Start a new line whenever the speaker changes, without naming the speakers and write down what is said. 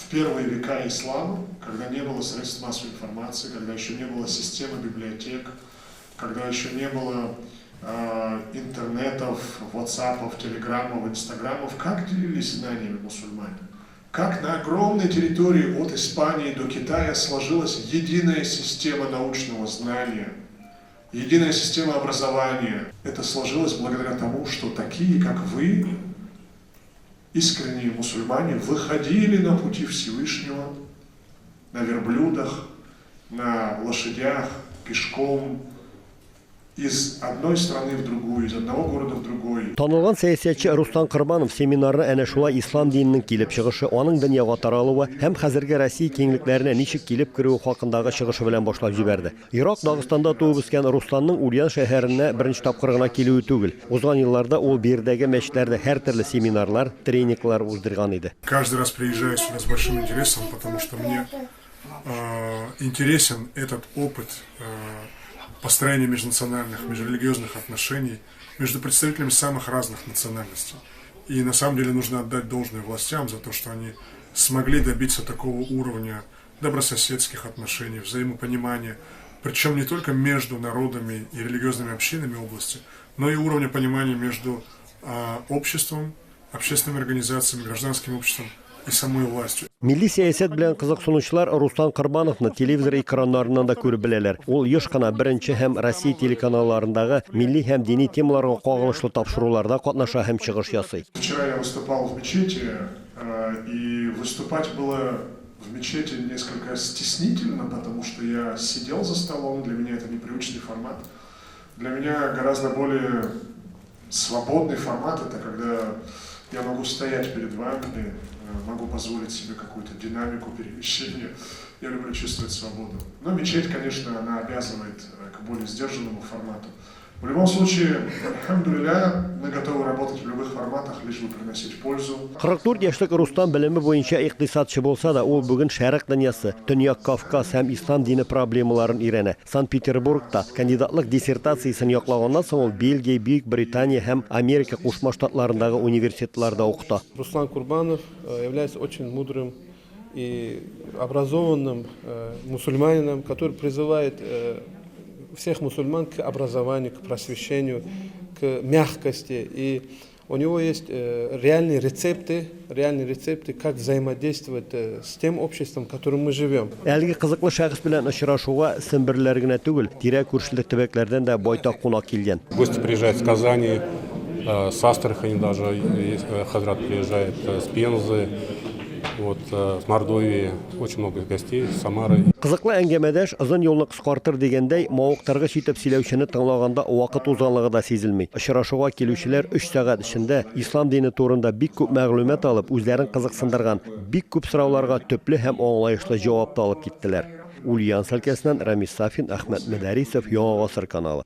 в первые века ислама, когда не было средств массовой информации, когда еще не было системы библиотек, когда еще не было интернетов, ватсапов, телеграммов, инстаграмов, как делились знаниями мусульмане? Как на огромной территории от Испании до Китая сложилась единая система научного знания, единая система образования. Это сложилось благодаря тому, что такие, как вы, искренние мусульмане, выходили на пути Всевышнего на верблюдах, на лошадях, пешком, из одной страны в другую, из одного города в другой.
Танылган сәясәтче Рустам Кырбанов семинарны әнә шулай ислам диненең килеп чыгышы, аның дөньяга таралуы һәм хәзерге Россия киңлекләренә ничек килеп керүе хакындагы чыгышы белән башлап җибәрде. Ирак, Дагыстанда туып үскән Рустамның Ульян шәһәренә беренче тапкыр гына килүе түгел. Узган елларда ул бердәге мәчетләрдә һәр төрле семинарлар, тренинглар уздырган иде.
Каждый раз приезжаю сюда с большим интересом, потому что мне интересен этот опыт построения межнациональных, межрелигиозных отношений между представителями самых разных национальностей. И на самом деле нужно отдать должное властям за то, что они смогли добиться такого уровня добрососедских отношений, взаимопонимания, причем не только между народами и религиозными общинами области, но и уровня понимания между обществом, общественными организациями, гражданским обществом и самой властью.
Милли сәясәт белән кызыксынучылар Рустам Кырбановны телевизор экраннарыннан да күреп беләләр. Ул еш кына беренче һәм Россия телеканалларындагы милли һәм дини темаларга кагылышлы тапшыруларда катнаша һәм чыгыш ясый.
Вчера я выступал в мечети, и выступать было в мечети несколько стеснительно, потому что я сидел за столом, для меня это непривычный формат. Для меня гораздо более свободный формат — это когда я могу стоять перед вами, могу позволить себе какую-то динамику перемещения. Я люблю чувствовать свободу. Но мечеть, конечно, она обязывает к более сдержанному формату. В любом случае, альхамдулилля, мы готовы работать в любых форматах, лишь бы приносить пользу.
44 яшьлек Рустам белеме буенча икътисадчы булса да, ул бүген Шәрык дөньясы, Төньяк Кавказ һәм ислам дине проблемаларын өйрәнә. Санкт-Петербургта кандидатлык диссертациясын яклаганнан соң ул Бельгия, Бөек Британия һәм Америка Кушма Штатларындагы университетларда укыта.
Руслан Курбанов является очень мудрым и образованным мусульманином, который призывает всех мусульман к образованию, к просвещению, к мягкости. И у него есть реальные рецепты, как взаимодействовать с тем обществом, в котором мы живем.
Әлеге кызыклы шәхес белән очрашуга семберләр генә түгел, тирә күршелек төбәкләрдән дә байтак кунак килгән.
Гости приезжают с Казани, с Астрахани даже, Хазрат приезжает с Пензы, вот, с Мордовии, очень много гостей, с Самары.
Кызыклы әңгәмәдәш озын юлны кыскартыр дигәндәй, мавыктыргыч итеп сөйләүчене тыңлаганда вакыт узганлыгы да сизелми. Очрашуга килүчеләр 3 сәгать эчендә ислам дине турында бик күп мәгълүмат алып, үзләрен кызыксындырган, бик күп сорауларга төпле һәм аңлаешлы җавап алып киттеләр. Ульян өлкәсеннән Рамис Сафин, Әхмәт Мәдәрисов, Яңа Гасыр каналы.